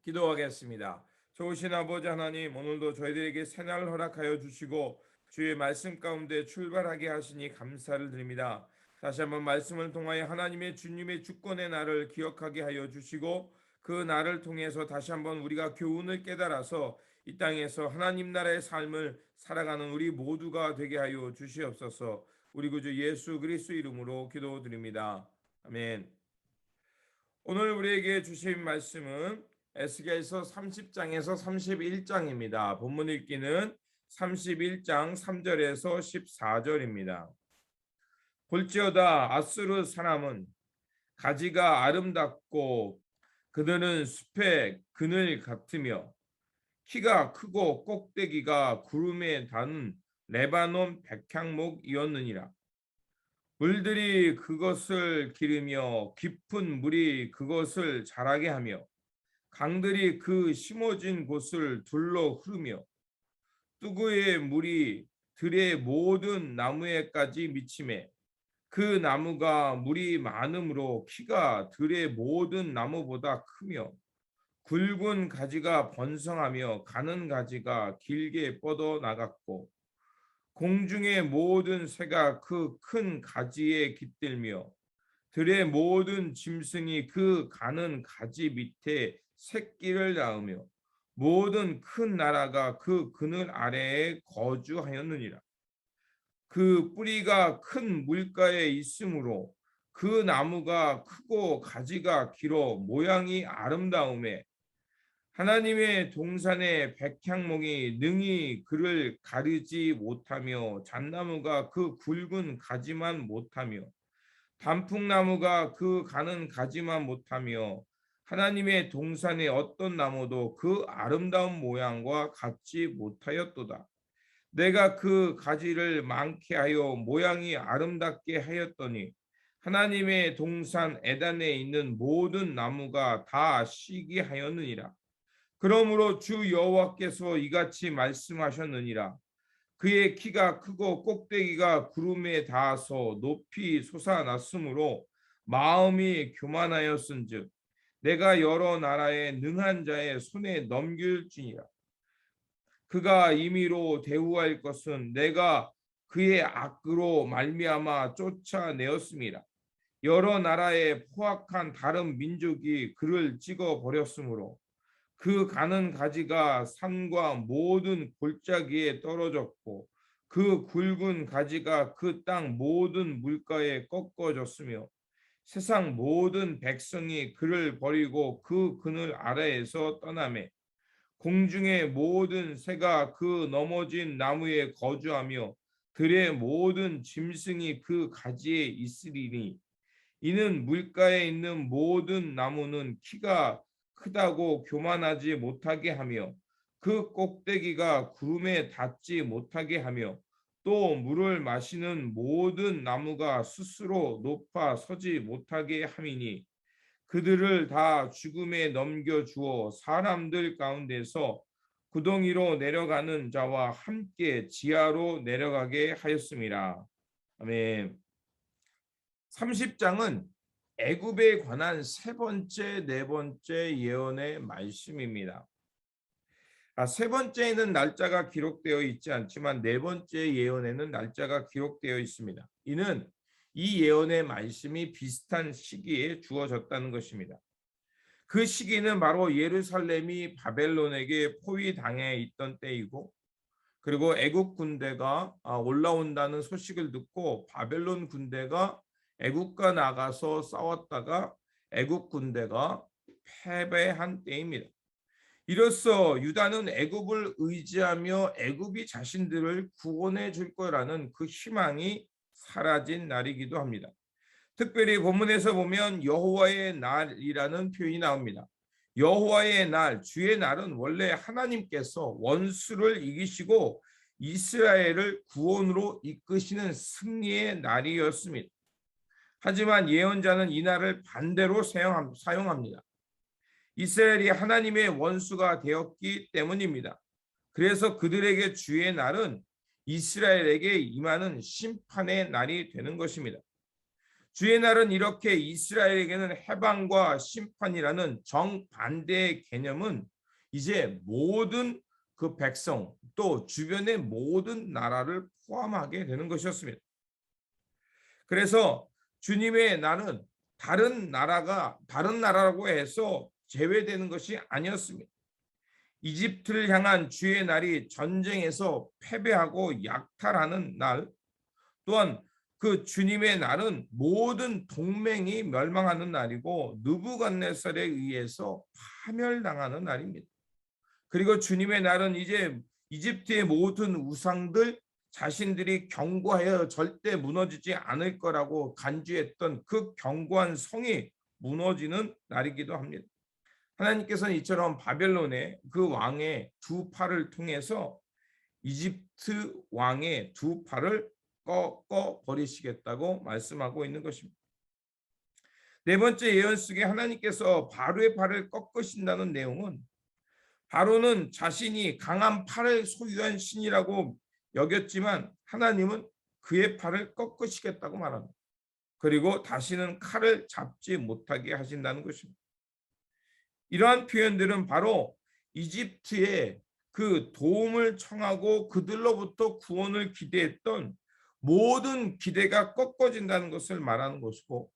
기도하겠습니다. 좋으신 아버지 하나님, 오늘도 저희들에게 새날을 허락하여 주시고 주의 말씀 가운데 출발하게 하시니 감사를 드립니다. 다시 한번 말씀을 통하여 하나님의 주님의 주권의 날을 기억하게 하여 주시고 그 날을 통해서 다시 한번 우리가 교훈을 깨달아서 이 땅에서 하나님 나라의 삶을 살아가는 우리 모두가 되게 하여 주시옵소서. 우리 구주 예수 그리스도 이름으로 기도드립니다. 아멘. 오늘 우리에게 주신 말씀은 에스겔서 30장에서 31장입니다. 본문 읽기는 31장 3절에서 14절입니다. 볼지어다 아수르 사람은 가지가 아름답고 그들은 숲의 그늘 같으며 키가 크고 꼭대기가 구름에 닿은 레바논 백향목이었느니라. 물들이 그것을 기르며 깊은 물이 그것을 자라게 하며 강들이 그 심어진 곳을 둘러 흐르며 뚜구의 물이 들의 모든 나무에까지 미치매 그 나무가 물이 많으므로 키가 들의 모든 나무보다 크며 굵은 가지가 번성하며 가는 가지가 길게 뻗어 나갔고 공중의 모든 새가 그 큰 가지에 깃들며 들의 모든 짐승이 그 가는 가지 밑에 새끼를 낳으며 모든 큰 나라가 그 그늘 아래에 거주하였느니라. 그 뿌리가 큰 물가에 있으므로 그 나무가 크고 가지가 길어 모양이 아름다움에 하나님의 동산의 백향목이 능히 그를 가르지 못하며 잣나무가 그 굵은 가지만 못하며 단풍나무가 그 가는 가지만 못하며 하나님의 동산의 어떤 나무도 그 아름다운 모양과 같지 못하였도다. 내가 그 가지를 많게 하여 모양이 아름답게 하였더니 하나님의 동산 에단에 있는 모든 나무가 다 시기하였느니라. 그러므로 주 여호와께서 이같이 말씀하셨느니라. 그의 키가 크고 꼭대기가 구름에 닿아서 높이 솟아났으므로 마음이 교만하였은즉 내가 여러 나라의 능한 자의 손에 넘길지니라. 그가 임의로 대우할 것은 내가 그의 악으로 말미암아 쫓아내었음이라. 여러 나라의 포악한 다른 민족이 그를 찍어 버렸으므로 그 가는 가지가 산과 모든 골짜기에 떨어졌고 그 굵은 가지가 그 땅 모든 물가에 꺾어졌으며 세상 모든 백성이 그를 버리고 그 그늘 아래에서 떠나매 공중의 모든 새가 그 넘어진 나무에 거주하며 들의 모든 짐승이 그 가지에 있으리니 이는 물가에 있는 모든 나무는 키가 크다고 교만하지 못하게 하며 그 꼭대기가 구름에 닿지 못하게 하며 또 물을 마시는 모든 나무가 스스로 높아 서지 못하게 함이니 그들을 다 죽음에 넘겨주어 사람들 가운데서 구덩이로 내려가는 자와 함께 지하로 내려가게 하였습니다. 아멘. 30장은 애굽에 관한 세 번째, 네 번째 예언의 말씀입니다. 세 번째에는 날짜가 기록되어 있지 않지만 네 번째 예언에는 날짜가 기록되어 있습니다. 이는 이 예언의 말씀이 비슷한 시기에 주어졌다는 것입니다. 그 시기는 바로 예루살렘이 바벨론에게 포위당해 있던 때이고 그리고 애국 군대가 올라온다는 소식을 듣고 바벨론 군대가 애국과 나가서 싸웠다가 애국 군대가 패배한 때입니다. 이로써 유다는 애굽을 의지하며 애굽이 자신들을 구원해 줄 거라는 그 희망이 사라진 날이기도 합니다. 특별히 본문에서 보면 여호와의 날이라는 표현이 나옵니다. 여호와의 날, 주의 날은 원래 하나님께서 원수를 이기시고 이스라엘을 구원으로 이끄시는 승리의 날이었습니다. 하지만 예언자는 이 날을 반대로 사용합니다. 이스라엘이 하나님의 원수가 되었기 때문입니다. 그래서 그들에게 주의 날은 이스라엘에게 임하는 심판의 날이 되는 것입니다. 주의 날은 이렇게 이스라엘에게는 해방과 심판이라는 정반대의 개념은 이제 모든 그 백성 또 주변의 모든 나라를 포함하게 되는 것이었습니다. 그래서 주님의 날은 다른 나라라고 해서 제외되는 것이 아니었습니다. 이집트를 향한 주의 날이 전쟁에서 패배하고 약탈하는 날, 또한 그 주님의 날은 모든 동맹이 멸망하는 날이고 느부갓네살에 의해서 파멸당하는 날입니다. 그리고 주님의 날은 이제 이집트의 모든 우상들 자신들이 견고하여 절대 무너지지 않을 거라고 간주했던 그 견고한 성이 무너지는 날이기도 합니다. 하나님께서는 이처럼 바벨론의 그 왕의 두 팔을 통해서 이집트 왕의 두 팔을 꺾어 버리시겠다고 말씀하고 있는 것입니다. 네 번째 예언 속에 하나님께서 바로의 팔을 꺾으신다는 내용은 바로는 자신이 강한 팔을 소유한 신이라고 여겼지만 하나님은 그의 팔을 꺾으시겠다고 말합니다. 그리고 다시는 칼을 잡지 못하게 하신다는 것입니다. 이러한 표현들은 바로 이집트의 그 도움을 청하고 그들로부터 구원을 기대했던 모든 기대가 꺾어진다는 것을 말하는 것이고,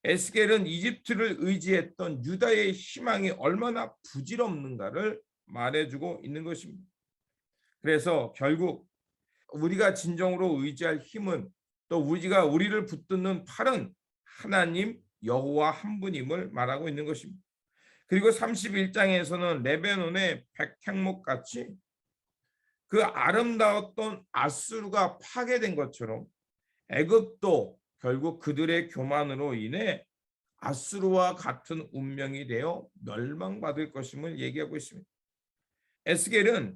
에스겔은 이집트를 의지했던 유다의 희망이 얼마나 부질없는가를 말해주고 있는 것입니다. 그래서 결국 우리가 진정으로 의지할 힘은, 또 우리를 붙드는 팔은 하나님 여호와 한 분임을 말하고 있는 것입니다. 그리고 31장에서는 레바논의 백향목 같이 그 아름다웠던 아수르가 파괴된 것처럼 애굽도 결국 그들의 교만으로 인해 아수르와 같은 운명이 되어 멸망받을 것임을 얘기하고 있습니다. 에스겔은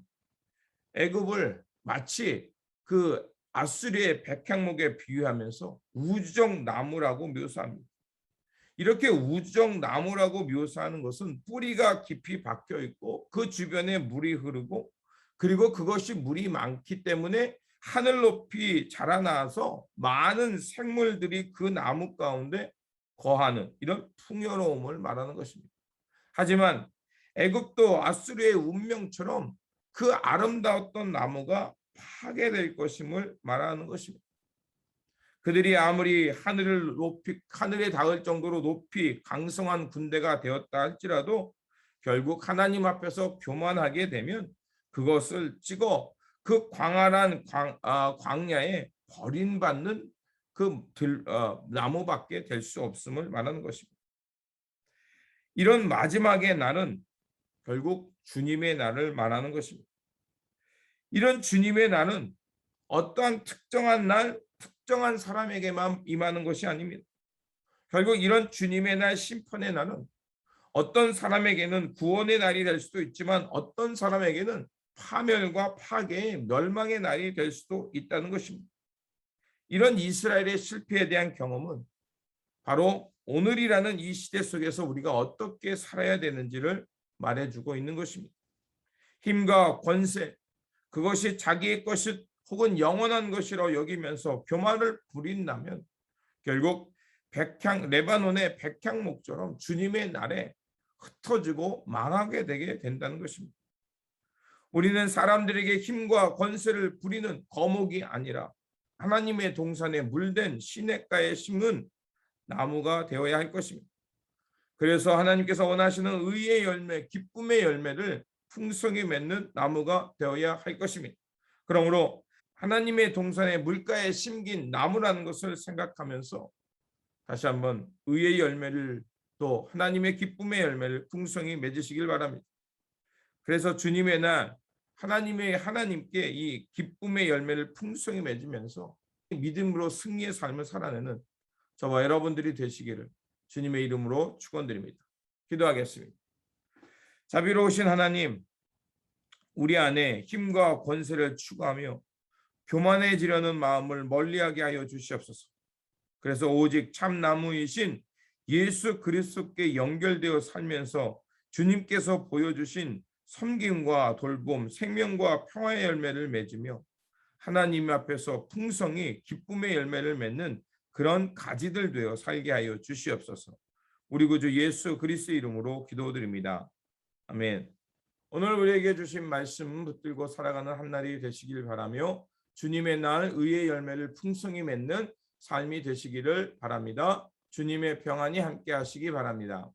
애굽을 마치 그 아수르의 백향목에 비유하면서 우주적 나무라고 묘사합니다. 이렇게 우주적 나무라고 묘사하는 것은 뿌리가 깊이 박혀 있고 그 주변에 물이 흐르고, 그리고 그것이 물이 많기 때문에 하늘 높이 자라나서 많은 생물들이 그 나무 가운데 거하는 이런 풍요로움을 말하는 것입니다. 하지만 애굽도 아수르의 운명처럼 그 아름다웠던 나무가 파괴될 것임을 말하는 것입니다. 그들이 아무리 하늘에 닿을 정도로 높이 강성한 군대가 되었다 할지라도 결국 하나님 앞에서 교만하게 되면 그것을 찍어 그 광활한 광야에 버림받는 그 나무밖에 될 수 없음을 말하는 것입니다. 이런 마지막의 날은 결국 주님의 날을 말하는 것입니다. 이런 주님의 날은 어떠한 특정한 날, 특정한 사람에게만 임하는 것이 아닙니다. 결국 이런 주님의 날, 심판의 날은 어떤 사람에게는 구원의 날이 될 수도 있지만 어떤 사람에게는 파멸과 파괴의 멸망의 날이 될 수도 있다는 것입니다. 이런 이스라엘의 실패에 대한 경험은 바로 오늘이라는 이 시대 속에서 우리가 어떻게 살아야 되는지를 말해주고 있는 것입니다. 힘과 권세, 그것이 자기의 것이 혹은 영원한 것이라고 여기면서 교만을 부린다면 결국 레바논의 백향목처럼 주님의 날에 흩어지고 망하게 되게 된다는 것입니다. 우리는 사람들에게 힘과 권세를 부리는 거목이 아니라 하나님의 동산에 물든 시냇가에 심은 나무가 되어야 할 것입니다. 그래서 하나님께서 원하시는 의의 열매, 기쁨의 열매를 풍성히 맺는 나무가 되어야 할 것입니다. 그러므로 하나님의 동산의 물가에 심긴 나무라는 것을 생각하면서 다시 한번 의의 열매를, 또 하나님의 기쁨의 열매를 풍성히 맺으시길 바랍니다. 그래서 주님의 날 하나님께 이 기쁨의 열매를 풍성히 맺으면서 믿음으로 승리의 삶을 살아내는 저와 여러분들이 되시기를 주님의 이름으로 축원드립니다. 기도하겠습니다. 자비로우신 하나님, 우리 안에 힘과 권세를 추구하며 교만해지려는 마음을 멀리하게 하여 주시옵소서. 그래서 오직 참나무이신 예수 그리스도께 연결되어 살면서 주님께서 보여주신 섬김과 돌봄, 생명과 평화의 열매를 맺으며 하나님 앞에서 풍성히 기쁨의 열매를 맺는 그런 가지들 되어 살게 하여 주시옵소서. 우리 구주 예수 그리스도 이름으로 기도드립니다. 아멘. 오늘 우리에게 주신 말씀 붙들고 살아가는 한 날이 되시길 바라며 주님의 날 의의 열매를 풍성히 맺는 삶이 되시기를 바랍니다. 주님의 평안이 함께 하시기 바랍니다.